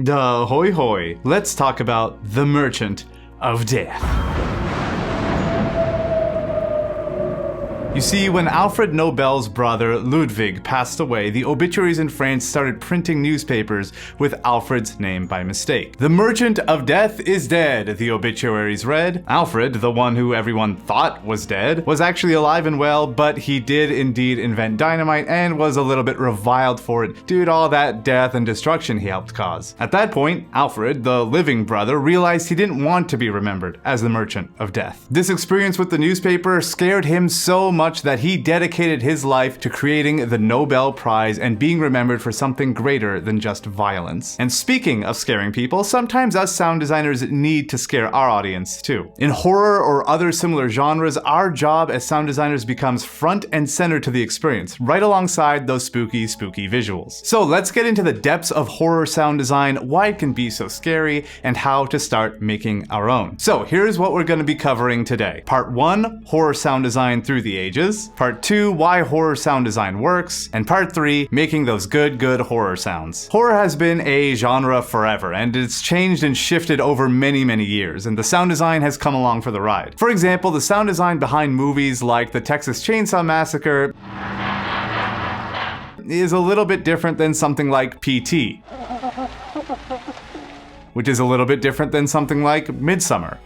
Duh, hoi hoi. Let's talk about The Merchant of Death. You see, when Alfred Nobel's brother Ludwig passed away, the obituaries in France started printing newspapers with Alfred's name by mistake. The Merchant of Death is dead, the obituaries read. Alfred, the one who everyone thought was dead, was actually alive and well, but he did indeed invent dynamite and was a little bit reviled for it due to all that death and destruction he helped cause. At that point, Alfred, the living brother, realized he didn't want to be remembered as the Merchant of Death. This experience with the newspaper scared him so much that he dedicated his life to creating the Nobel Prize and being remembered for something greater than just violence. And speaking of scaring people, sometimes us sound designers need to scare our audience too. In horror or other similar genres, our job as sound designers becomes front and center to the experience, right alongside those spooky visuals. So let's get into the depths of horror sound design, why it can be so scary, and how to start making our own. So here's what we're going to be covering today. Part 1, horror sound design through the ages. Part 2, why horror sound design works. And part 3, making those good horror sounds. Horror has been a genre forever, and it's changed and shifted over many years, and the sound design has come along for the ride. For example, the sound design behind movies like the Texas Chainsaw Massacre is a little bit different than something like PT, which is a little bit different than something like Midsommar.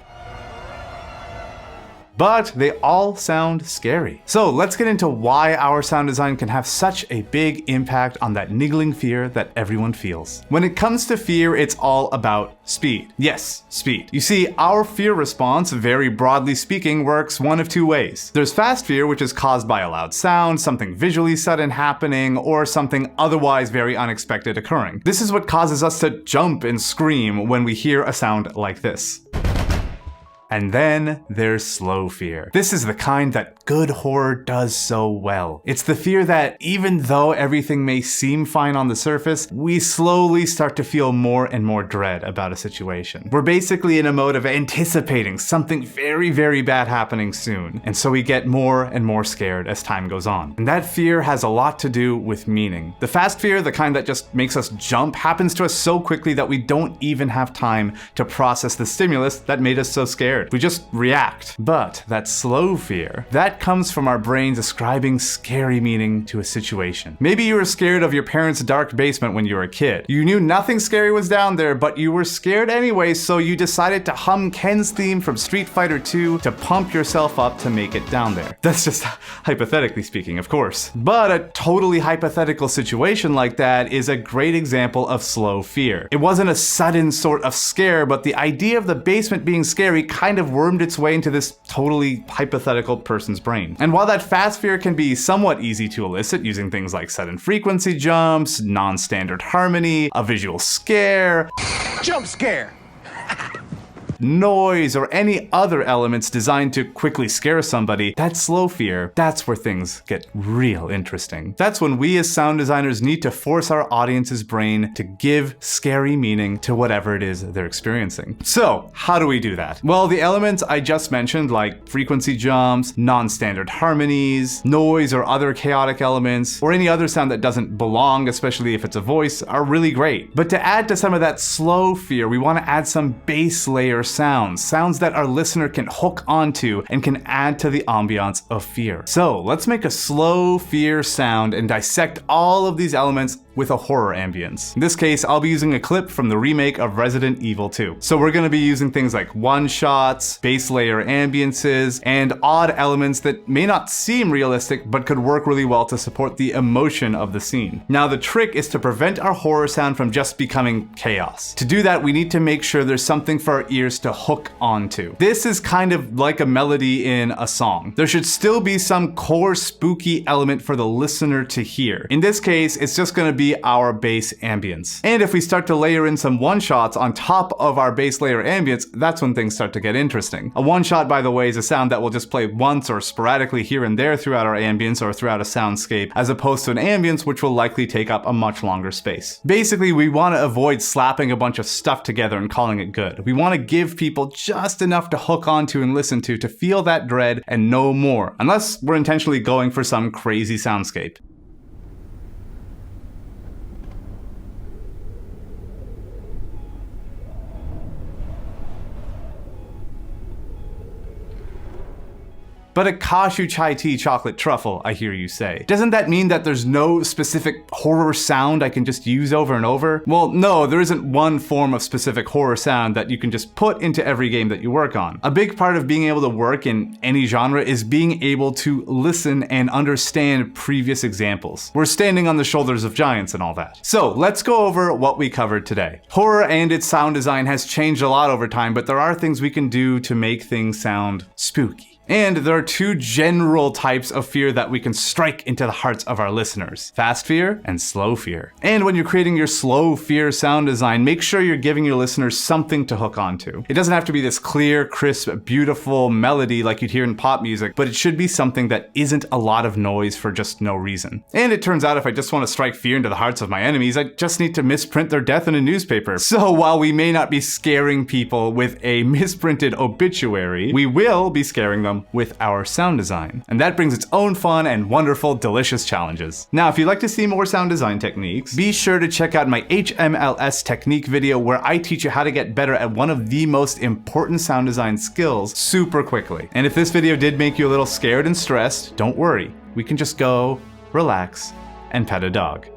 But they all sound scary. So let's get into why our sound design can have such a big impact on that niggling fear that everyone feels. When it comes to fear, it's all about speed. Yes, speed. You see, our fear response, very broadly speaking, works one of two ways. There's fast fear, which is caused by a loud sound, something visually sudden happening, or something otherwise very unexpected occurring. This is what causes us to jump and scream when we hear a sound like this. And then there's slow fear. This is the kind that good horror does so well. It's the fear that even though everything may seem fine on the surface, we slowly start to feel more and more dread about a situation. We're basically in a mode of anticipating something very bad happening soon, and so we get more and more scared as time goes on. And that fear has a lot to do with meaning. The fast fear, the kind that just makes us jump, happens to us so quickly that we don't even have time to process the stimulus that made us so scared. We just react. But that slow fear, that comes from our brains ascribing scary meaning to a situation. Maybe you were scared of your parents' dark basement when you were a kid. You knew nothing scary was down there, but you were scared anyway, so you decided to hum Ken's theme from Street Fighter 2 to pump yourself up to make it down there. That's just hypothetically speaking, of course. But a totally hypothetical situation like that is a great example of slow fear. It wasn't a sudden sort of scare, but the idea of the basement being scary kind of wormed its way into this totally hypothetical person's brain. And while that fast fear can be somewhat easy to elicit using things like sudden frequency jumps, non-standard harmony, a visual scare, jump scare, noise, or any other elements designed to quickly scare somebody, that slow fear, that's where things get real interesting. That's when we as sound designers need to force our audience's brain to give scary meaning to whatever it is they're experiencing. So, how do we do that? Well, the elements I just mentioned, like frequency jumps, non-standard harmonies, noise or other chaotic elements, or any other sound that doesn't belong, especially if it's a voice, are really great. But to add to some of that slow fear, we want to add some base layer sounds that our listener can hook onto and can add to the ambiance of fear. So let's make a slow fear sound and dissect all of these elements with a horror ambience. In this case, I'll be using a clip from the remake of Resident Evil 2. So we're going to be using things like one-shots, base layer ambiances, and odd elements that may not seem realistic but could work really well to support the emotion of the scene. Now the trick is to prevent our horror sound from just becoming chaos. To do that, we need to make sure there's something for our ears to hook onto. This is kind of like a melody in a song. There should still be some core spooky element for the listener to hear. In this case, it's just going to be our bass ambience. And if we start to layer in some one-shots on top of our bass layer ambience, that's when things start to get interesting. A one-shot, by the way, is a sound that will just play once or sporadically here and there throughout our ambience or throughout a soundscape, as opposed to an ambience which will likely take up a much longer space. Basically, we want to avoid slapping a bunch of stuff together and calling it good. We want to give people just enough to hook onto and listen to feel that dread and no more, unless we're intentionally going for some crazy soundscape. But a cashew chai tea chocolate truffle, I hear you say. Doesn't that mean that there's no specific horror sound I can just use over and over? Well, no, there isn't one form of specific horror sound that you can just put into every game that you work on. A big part of being able to work in any genre is being able to listen and understand previous examples. We're standing on the shoulders of giants and all that. So let's go over what we covered today. Horror and its sound design has changed a lot over time, but there are things we can do to make things sound spooky. And there are two general types of fear that we can strike into the hearts of our listeners: fast fear and slow fear. And when you're creating your slow fear sound design, make sure you're giving your listeners something to hook onto. It doesn't have to be this clear, crisp, beautiful melody like you'd hear in pop music, but it should be something that isn't a lot of noise for just no reason. And it turns out if I just want to strike fear into the hearts of my enemies, I just need to misprint their death in a newspaper. So while we may not be scaring people with a misprinted obituary, we will be scaring them with our sound design. And that brings its own fun and wonderful, delicious challenges. Now, if you'd like to see more sound design techniques, be sure to check out my HMLS technique video where I teach you how to get better at one of the most important sound design skills super quickly. And if this video did make you a little scared and stressed, don't worry. We can just go, relax, and pet a dog.